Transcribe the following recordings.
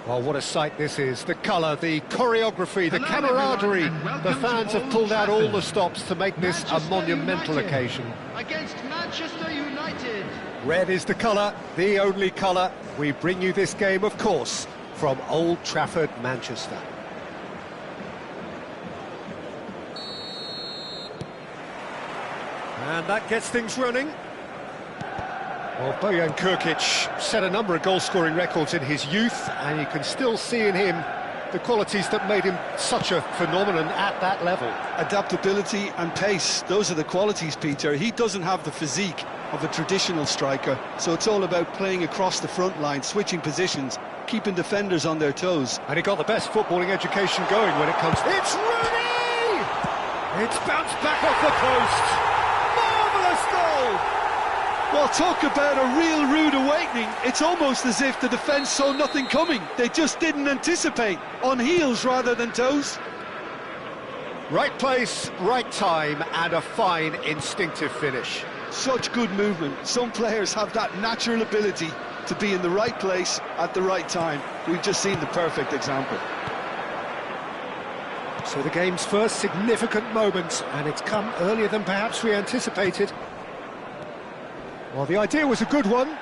Well, what a sight this is. The colour, the choreography, the camaraderie. The fans have pulled out all the stops to make this a monumental occasion. Against Manchester United. Red is the colour, the only colour. We bring you this game, of course, from Old Trafford, Manchester. And that gets things running. Well, Bojan Krkić set a number of goal-scoring records in his youth, and you can still see in him the qualities that made him such a phenomenon at that level. Adaptability and pace, those are the qualities, Peter. He doesn't have the physique of a traditional striker, so it's all about playing across the front line, switching positions, keeping defenders on their toes. And he got the best footballing education going when it comes to... It's Rooney! It's bounced back off the post. Marvellous goal! Well, talk about a real rude awakening. It's almost as if the defence saw nothing coming. They just didn't anticipate, on heels rather than toes. Right place, right time, and a fine instinctive finish. Such good movement. Some players have that natural ability to be in the right place at the right time. We've just seen the perfect example. So the game's first significant moment, and it's come earlier than perhaps we anticipated. Well, the idea was a good one,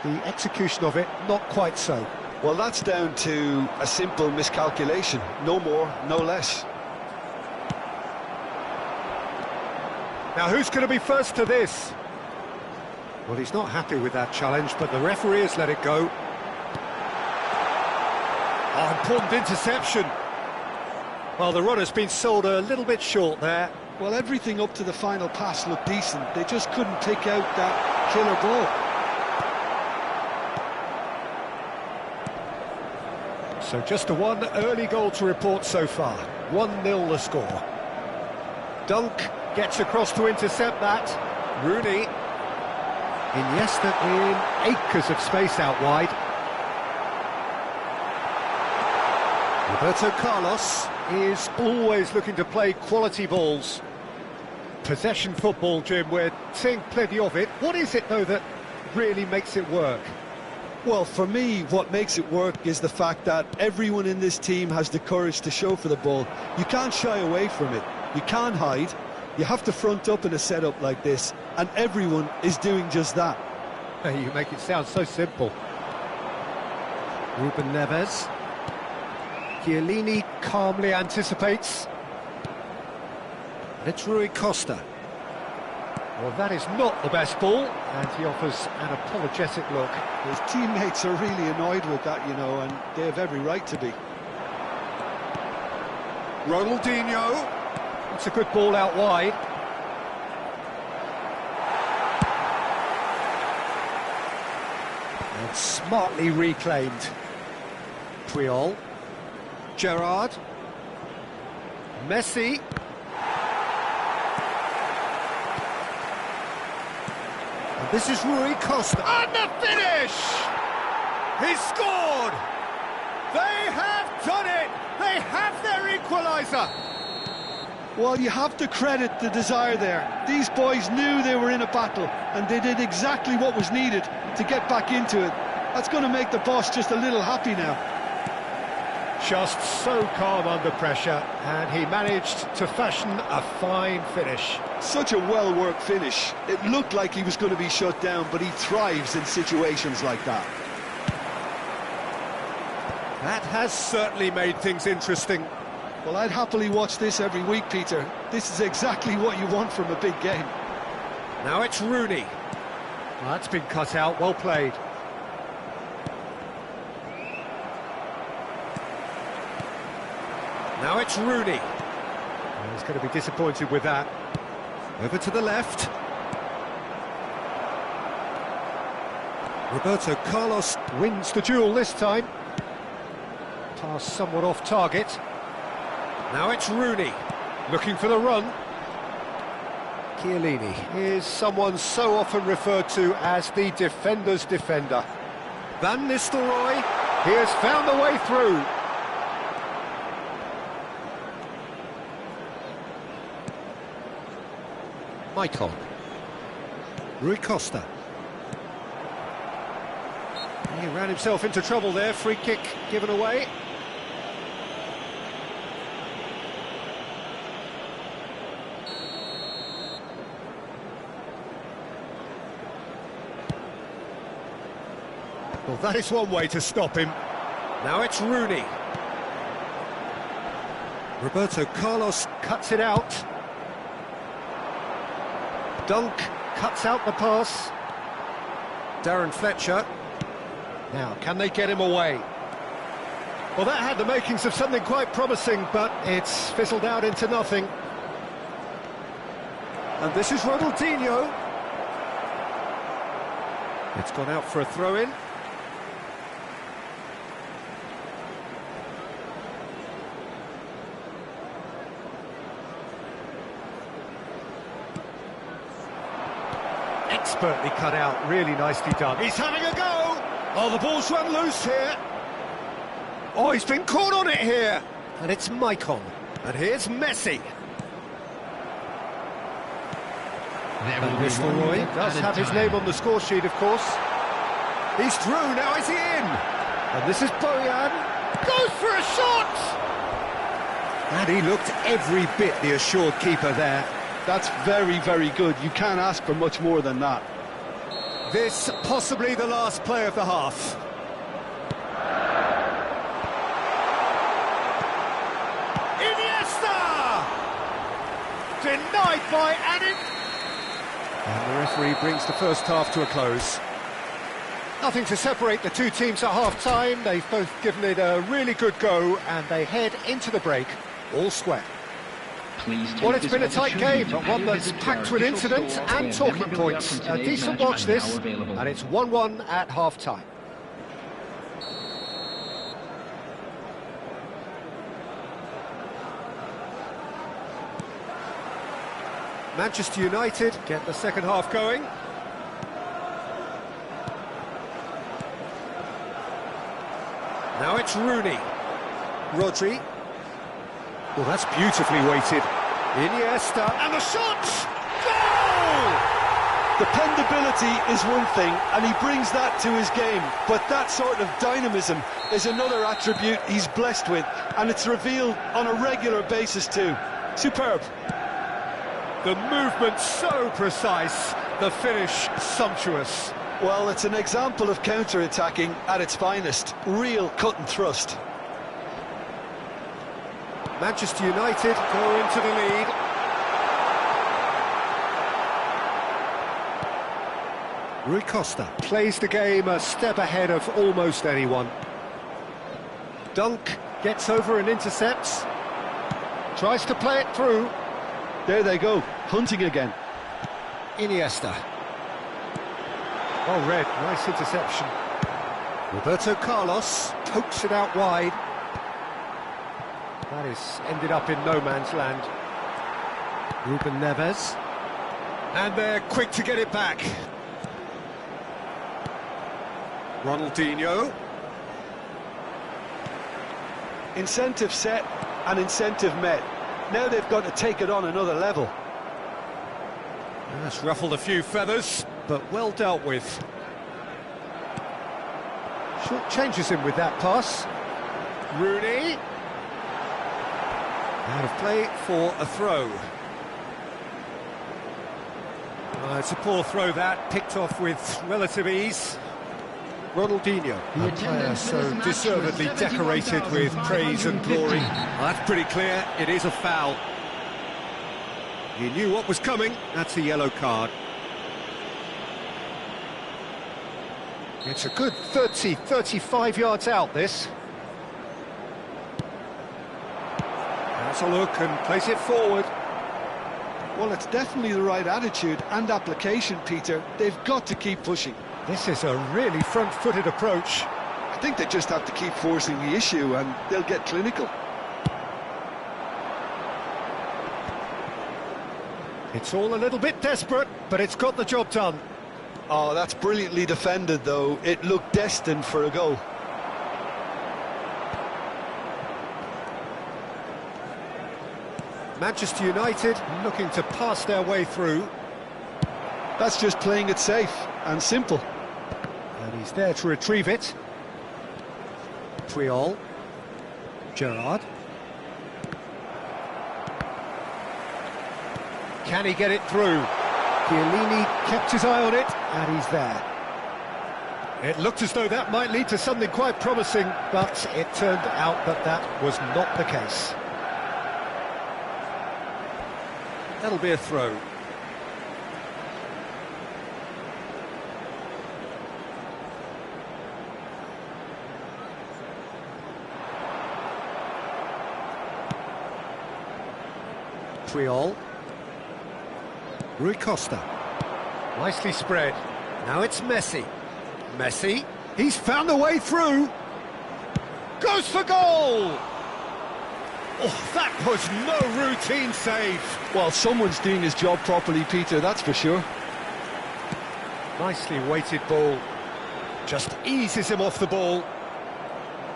the execution of it, not quite so. Well, that's down to a simple miscalculation, no more, no less. Now, who's going to be first to this? Well, he's not happy with that challenge, but the referee has let it go. Oh, important interception. Well, the runner's been sold a little bit short there. Well, everything up to the final pass looked decent. They just couldn't pick out that killer ball. So just the one early goal to report so far. 1-0 the score. Dunk gets across to intercept that. Rooney. Iniesta in acres of space out wide. Roberto Carlos is always looking to play quality balls. Possession football, Jim, we're seeing plenty of it. What is it, though, that really makes it work? Well, for me, what makes it work is the fact that everyone in this team has the courage to show for the ball. You can't shy away from it. You can't hide. You have to front up in a setup like this, and everyone is doing just that. You make it sound so simple. Ruben Neves. Chiellini calmly anticipates. And it's Rui Costa. Well, that is not the best ball, and he offers an apologetic look. His teammates are really annoyed with that, you know, and they have every right to be. Ronaldinho. It's a good ball out wide. And smartly reclaimed. Puyol. Gerrard. Messi. And this is Rui Costa. And the finish! He scored! They have done it! They have their equaliser! Well, you have to credit the desire there. These boys knew they were in a battle, and they did exactly what was needed to get back into it. That's going to make the boss just a little happy now. Just so calm under pressure, and he managed to fashion a fine finish. Such a well-worked finish. It looked like he was going to be shut down, but he thrives in situations like that. That has certainly made things interesting. Well, I'd happily watch this every week, Peter. This is exactly what you want from a big game. Now it's Rooney. Well, that's been cut out, well played. Now it's Rooney. Well, he's going to be disappointed with that. Over to the left. Roberto Carlos wins the duel this time. Pass somewhat off target. Now it's Rooney, looking for the run. Chiellini is someone so often referred to as the defender's defender. Van Nistelrooy, he has found a way through. Maicon. Rui Costa. He ran himself into trouble there, free kick given away. Well, that is one way to stop him. Now it's Rooney. Roberto Carlos cuts it out. Dunk cuts out the pass. Darren Fletcher. Now, can they get him away? Well, that had the makings of something quite promising, but it's fizzled out into nothing. And this is Ronaldinho. It's gone out for a throw-in. Expertly cut out, really nicely done. He's having a go! Oh, the ball's run loose here. Oh, he's been caught on it here. And it's Maicon. And here's Messi. And Nistelrooy does have his name on the score sheet, of course. He's through, now is he in? And this is Bojan. Goes for a shot! And he looked every bit the assured keeper there. That's very, very good. You can't ask for much more than that. This possibly the last play of the half. Iniesta! Denied by Anin. And the referee brings the first half to a close. Nothing to separate the two teams at half-time. They've both given it a really good go, and they head into the break all square. Well, it's been a tight game, but one that's packed with incidents and talking points. A decent watch this, and it's 1-1 at half-time. Manchester United get the second half going. Now it's Rooney. Rodri. Well, that's beautifully weighted. Iniesta, and the shot! Goal! Dependability is one thing, and he brings that to his game, but that sort of dynamism is another attribute he's blessed with, and it's revealed on a regular basis too. Superb. The movement so precise, the finish sumptuous. Well, it's an example of counter-attacking at its finest. Real cut and thrust. Manchester United go into the lead. Rui Costa plays the game a step ahead of almost anyone. Dunk gets over and intercepts. Tries to play it through. There they go, hunting again. Iniesta. Well read, nice interception. Roberto Carlos pokes it out wide. That is ended up in no man's land. Ruben Neves. And they're quick to get it back. Ronaldinho. Incentive set and incentive met. Now they've got to take it on another level. That's ruffled a few feathers, but well dealt with. Short changes him with that pass. Rooney. Out of play for a throw. It's a poor throw that, picked off with relative ease. Ronaldinho, a player so deservedly decorated with praise and glory. That's pretty clear, it is a foul. He knew what was coming, that's a yellow card. It's a good 30, 35 yards out, this. Has a look and plays it forward. Well, it's definitely the right attitude and application, Peter. They've got to keep pushing. This is a really front-footed approach. I think they just have to keep forcing the issue and they'll get clinical. It's all a little bit desperate, but it's got the job done. Oh, that's brilliantly defended, though. It looked destined for a goal. Manchester United looking to pass their way through. That's just playing it safe and simple. And He's there to retrieve it. Puyol. Gerrard. Can he get it through? Chiellini kept his eye on it, and he's there. It looked as though that might lead to something quite promising, but it turned out that that was not the case. That'll be a throw. Puyol. Rui Costa. Nicely spread. Now it's Messi. Messi. He's found a way through. Goes for goal! Oh, that was no routine save. Well, someone's doing his job properly, Peter, that's for sure. Nicely weighted ball. Just eases him off the ball.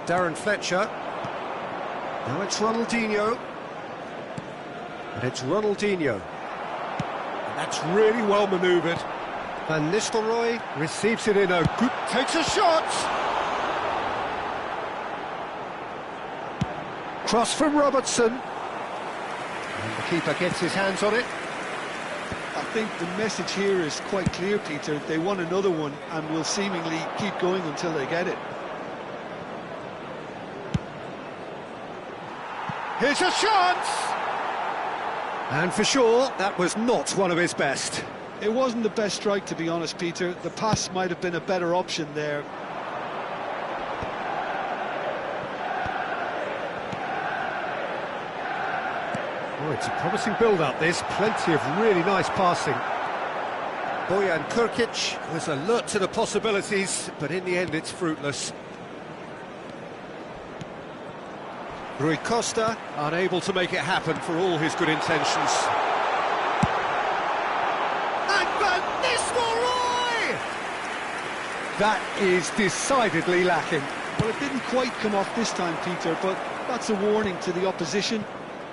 Darren Fletcher. Now it's Ronaldinho. And it's Ronaldinho. And that's really well manoeuvred. Van Nistelrooy receives it in a good... takes a shot! Cross from Robertson. And the keeper gets his hands on it. I think the message here is quite clear, Peter. They want another one and will seemingly keep going until they get it. Here's a shot! And for sure, that was not one of his best. It wasn't the best strike, to be honest, Peter. The pass might have been a better option there. Oh, it's a promising build-up, this. Plenty of really nice passing. Bojan Krkić was alert to the possibilities, but in the end it's fruitless. Rui Costa unable to make it happen for all his good intentions. And Van Nistelrooy! That is decidedly lacking. Well, it didn't quite come off this time, Peter, but that's a warning to the opposition.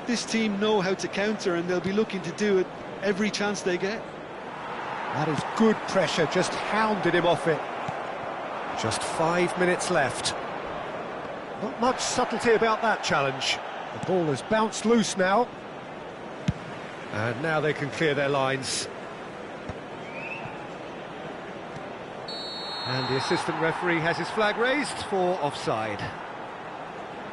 This team know how to counter, and they'll be looking to do it every chance they get. That is good pressure, just hounded him off it. Just 5 minutes left. Not much subtlety about that challenge. The ball has bounced loose now. And now they can clear their lines. And the assistant referee has his flag raised for offside.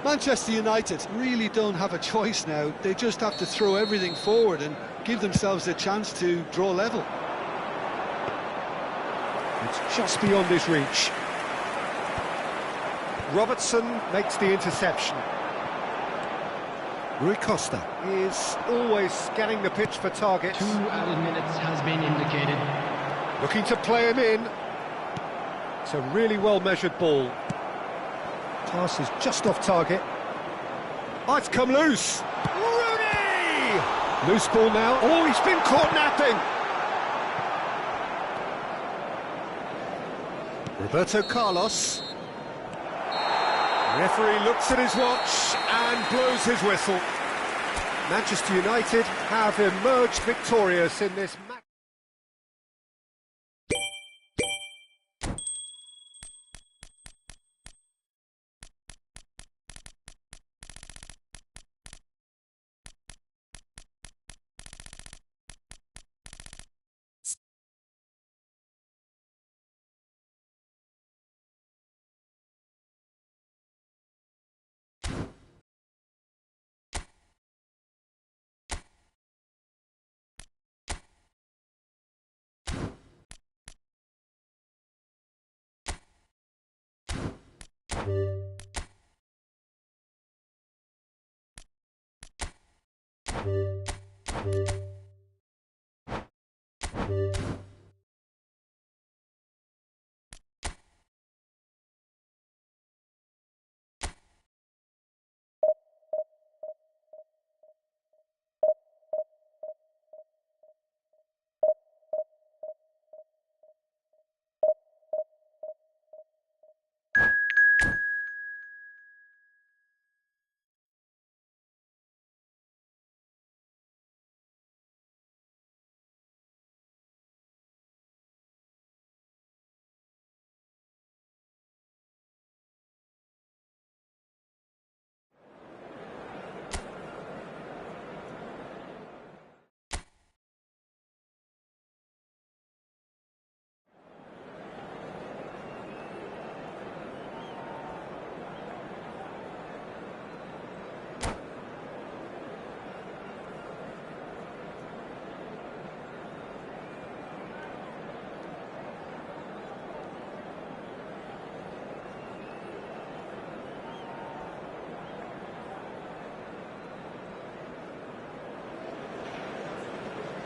Manchester United really don't have a choice now. They just have to throw everything forward and give themselves a chance to draw level. It's just beyond his reach. Robertson makes the interception. Rui Costa is always scanning the pitch for targets. 2 added minutes has been indicated. Looking to play him in. It's a really well-measured ball. Pass is just off target. Oh, it's come loose. Rooney! Loose ball now. Oh, he's been caught napping. Roberto Carlos. Referee looks at his watch and blows his whistle. Manchester United have emerged victorious in this match.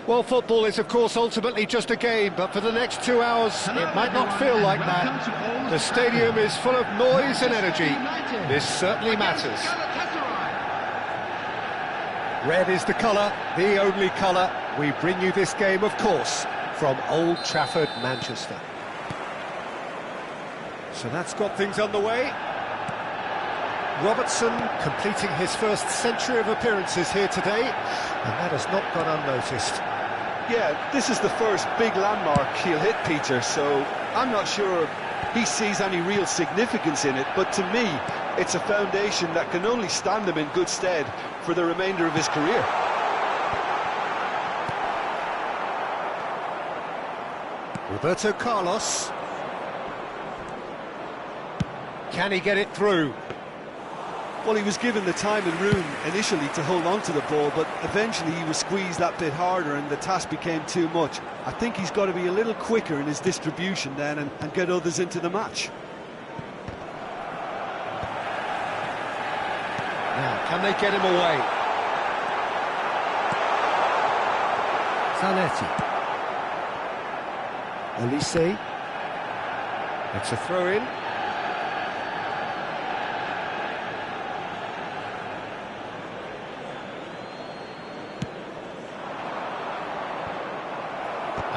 Well, football is, of course, ultimately just a game, but for the next 2 hours, it might not feel like that. The stadium is full of noise and energy. This certainly matters. Red is the colour, the only colour. We bring you this game, of course, from Old Trafford, Manchester. So that's got things underway. Robertson completing his first century of appearances here today, and that has not gone unnoticed. Yeah, this is the first big landmark he'll hit, Peter, so I'm not sure he sees any real significance in it, but to me, it's a foundation that can only stand him in good stead for the remainder of his career. Roberto Carlos. Can he get it through? Well, he was given the time and room initially to hold on to the ball, but eventually he was squeezed that bit harder and the task became too much. I think he's got to be a little quicker in his distribution then and get others into the match. Now, can they get him away? Zanetti. Olise. It's a throw-in.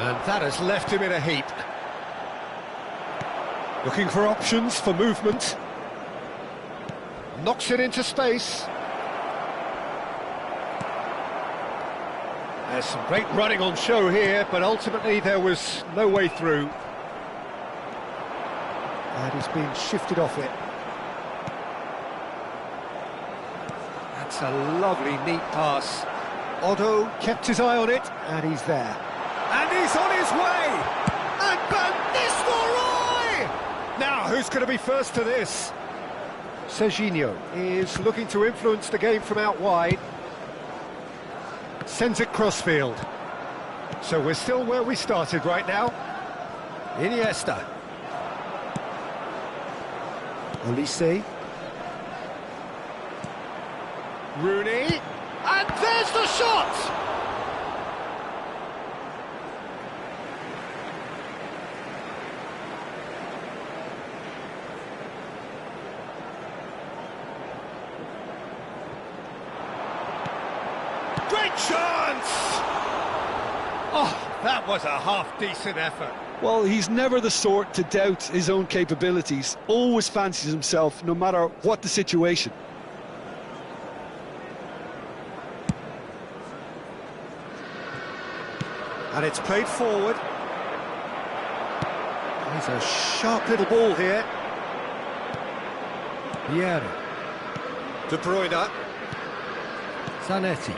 And that has left him in a heap. Looking for options for movement. Knocks it into space. There's some great running on show here, but ultimately there was no way through. And he's been shifted off it. That's a lovely, neat pass. Otto kept his eye on it, and he's there. And he's on his way! And Van Nistelrooy! Now, who's going to be first to this? Serginho is looking to influence the game from out wide. Sends it crossfield. So we're still where we started right now. Iniesta. Olise. Rooney. And there's the shot! Great chance! Oh, that was a half-decent effort. Well, he's never the sort to doubt his own capabilities. Always fancies himself, no matter what the situation. And it's played forward. He's a sharp little ball here. Vieira. De Bruyne. Zanetti.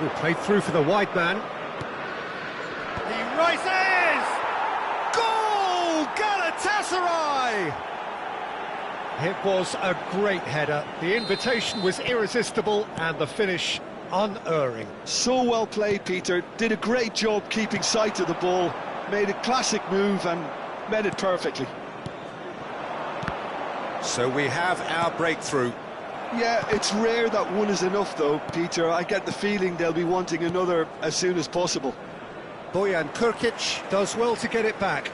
Ooh, played through for the wide man. He rises! Goal! Galatasaray! It was a great header. The invitation was irresistible and the finish unerring. So well played, Peter. Did a great job keeping sight of the ball. Made a classic move and met it perfectly. So we have our breakthrough. Yeah, it's rare that one is enough though, Peter. I get the feeling they'll be wanting another as soon as possible. Bojan Krkić does well to get it back.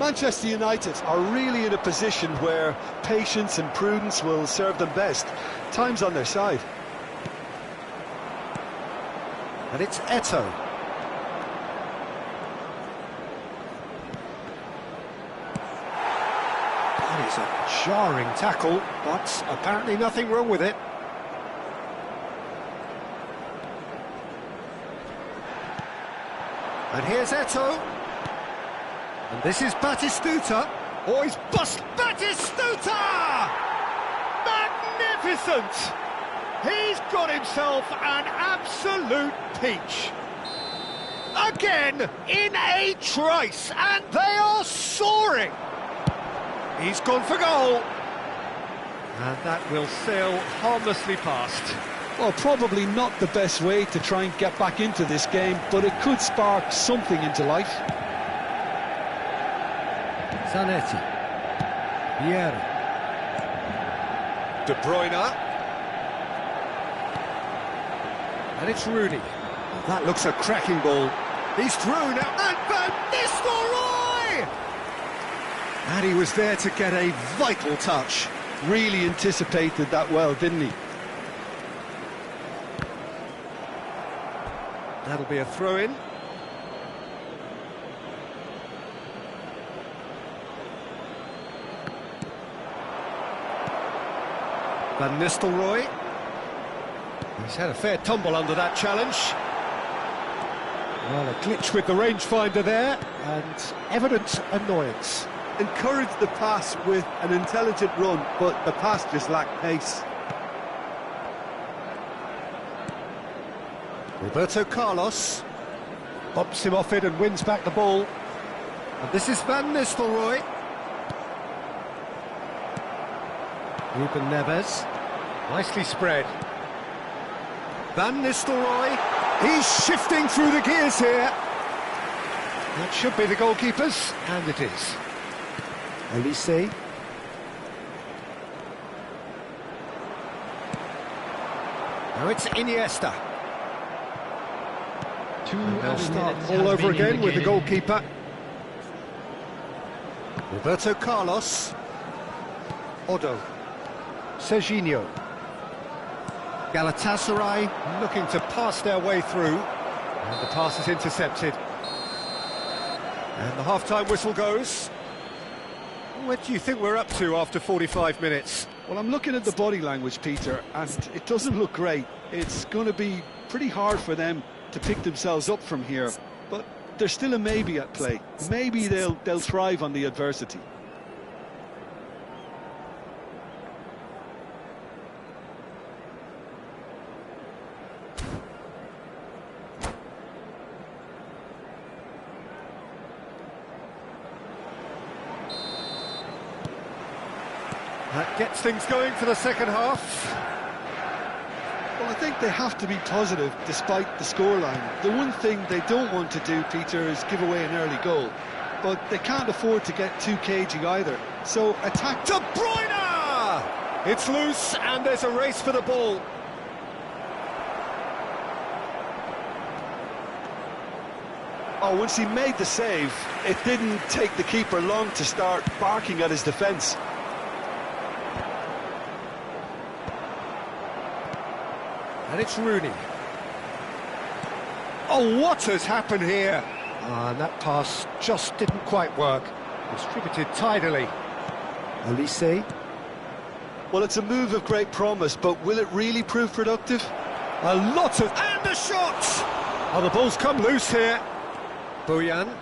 Manchester United are really in a position where patience and prudence will serve them best. Time's on their side. And it's Eto'o. That is a jarring tackle, but apparently nothing wrong with it. And here's Eto'o. And this is Batistuta. Oh, he's bust Batistuta! Magnificent! He's got himself an absolute peach. Again, in a trice, and they are soaring. He's gone for goal. And that will sail harmlessly past. Well, probably not the best way to try and get back into this game, but it could spark something into life. Zanetti. Vieira. De Bruyne. And it's Rooney. Oh, that looks a cracking ball. He's through now. And Van Nistelrooy! And he was there to get a vital touch. Really anticipated that well, didn't he? That'll be a throw-in. Van Nistelrooy. He's had a fair tumble under that challenge. Well, a glitch with the rangefinder there, and evident annoyance. Encouraged the pass with an intelligent run, but the pass just lacked pace. Roberto Carlos bumps him off it and wins back the ball. And this is Van Nistelrooy. Ruben Neves, nicely spread. Van Nistelrooy, he's shifting through the gears here. That should be the goalkeeper's, and it is. Olise. Now it's Iniesta. And they'll start all over again with the goalkeeper. Roberto Carlos. Odo. Serginho. Galatasaray looking to pass their way through. And the pass is intercepted. And the half-time whistle goes. What do you think we're up to after 45 minutes? Well, I'm looking at the body language, Peter, and it doesn't look great. It's going to be pretty hard for them to pick themselves up from here, but there's still a maybe at play. Maybe they'll thrive on the adversity. That gets things going for the second half. Well, I think they have to be positive despite the scoreline. The one thing they don't want to do, Peter, is give away an early goal. But they can't afford to get too cagey either. So attack. De Bruyne! It's loose and there's a race for the ball. Oh, once he made the save, it didn't take the keeper long to start barking at his defence. And it's Rooney. Oh, what has happened here? And that pass just didn't quite work. Distributed tidily. Olise. Well, it's a move of great promise, but will it really prove productive? A lot of... And a shot! Oh, the ball's come loose here. Bojan.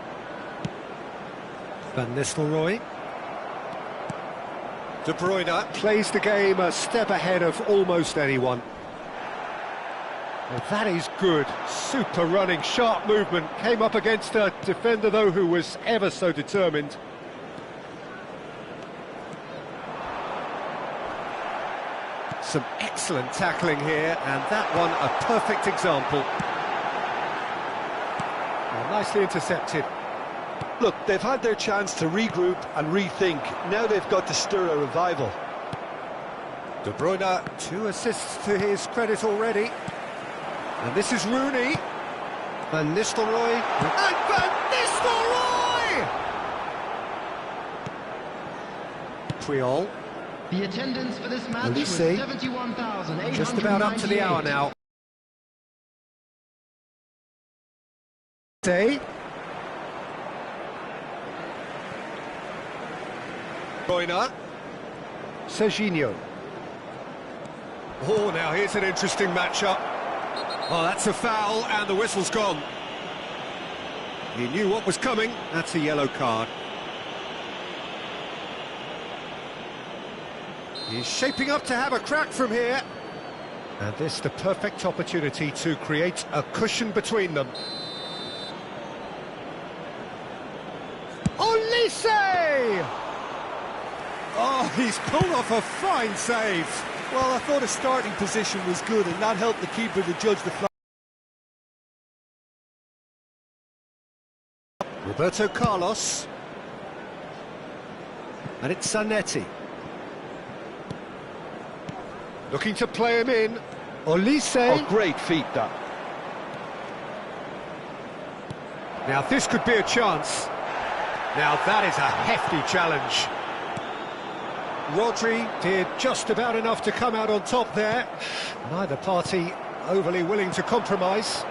Van Nistelrooy. De Bruyne plays the game a step ahead of almost anyone. Well, that is good. Super running, sharp movement. Came up against a defender, though, who was ever so determined. Some excellent tackling here, and that one a perfect example. Well, nicely intercepted. Look, they've had their chance to regroup and rethink. Now they've got to stir a revival. De Bruyne, 2 assists to his credit already. And this is Rooney. Van Nistelrooy. And Van Nistelrooy! Puyol. The attendance for this match was Olise. 71,898. Just about up to the hour now. Say. Bruyne. Serginho. Oh, now here's an interesting matchup. Oh, that's a foul, and the whistle's gone. He knew what was coming. That's a yellow card. He's shaping up to have a crack from here. And this the perfect opportunity to create a cushion between them. Olise! Oh, he's pulled off a fine save. Well, I thought his starting position was good, and that helped the keeper to judge the fly. Roberto Carlos. And it's Zanetti. Looking to play him in. Olise. Oh, great feat, that. Now this could be a chance. Now that is a hefty challenge. Rodri did just about enough to come out on top there. Neither party overly willing to compromise.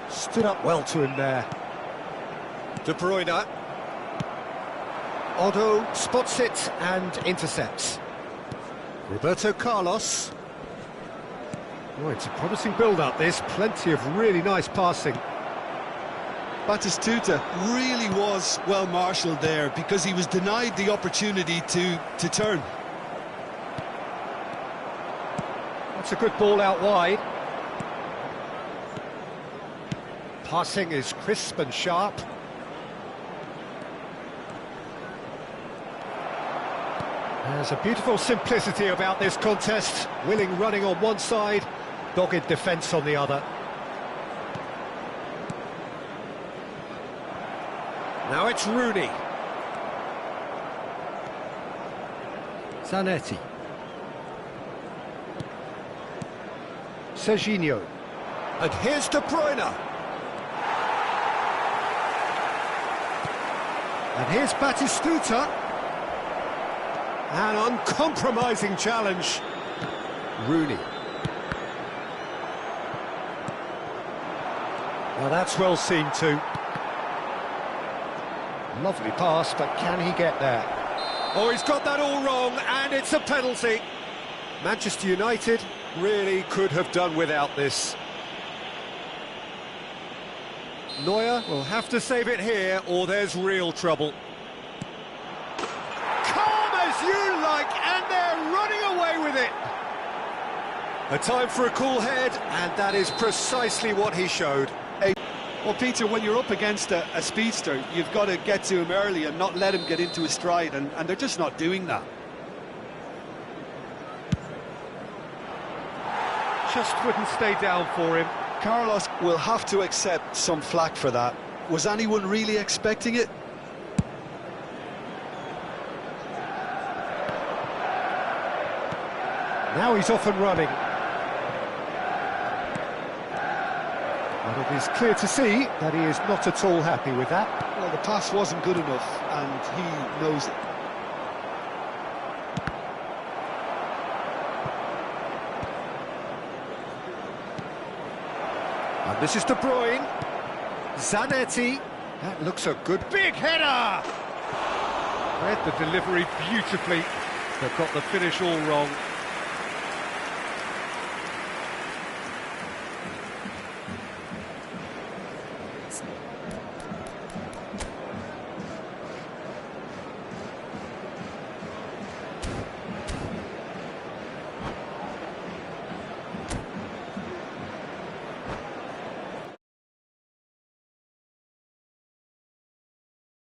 Stood up well to him there. De Bruyne. Otto spots it and intercepts. Roberto Carlos. Oh, it's a promising build-up, this. Plenty of really nice passing. Batistuta really was well marshalled there because he was denied the opportunity to turn. That's a good ball out wide. Passing is crisp and sharp. There's a beautiful simplicity about this contest. Willing running on one side, dogged defence on the other. Now it's Rooney. Zanetti. Serginho. And here's De Bruyne. And here's Batistuta. An uncompromising challenge. Rooney. Well, that's well seen too. Lovely pass, but can he get there? Oh, he's got that all wrong, and it's a penalty. Manchester United really could have done without this. Neuer will have to save it here, or there's real trouble. Calm as you like, and they're running away with it. A time for a cool head, and that is precisely what he showed. Well, Peter, when you're up against a speedster, you've got to get to him early and not let him get into his stride, and they're just not doing that. Just wouldn't stay down for him. Carlos will have to accept some flack for that. Was anyone really expecting it? Now he's off and running. But it is clear to see that he is not at all happy with that. Well, the pass wasn't good enough, and he knows it. And this is De Bruyne. Zanetti. That looks a good big header. Read the delivery beautifully, but got the finish all wrong.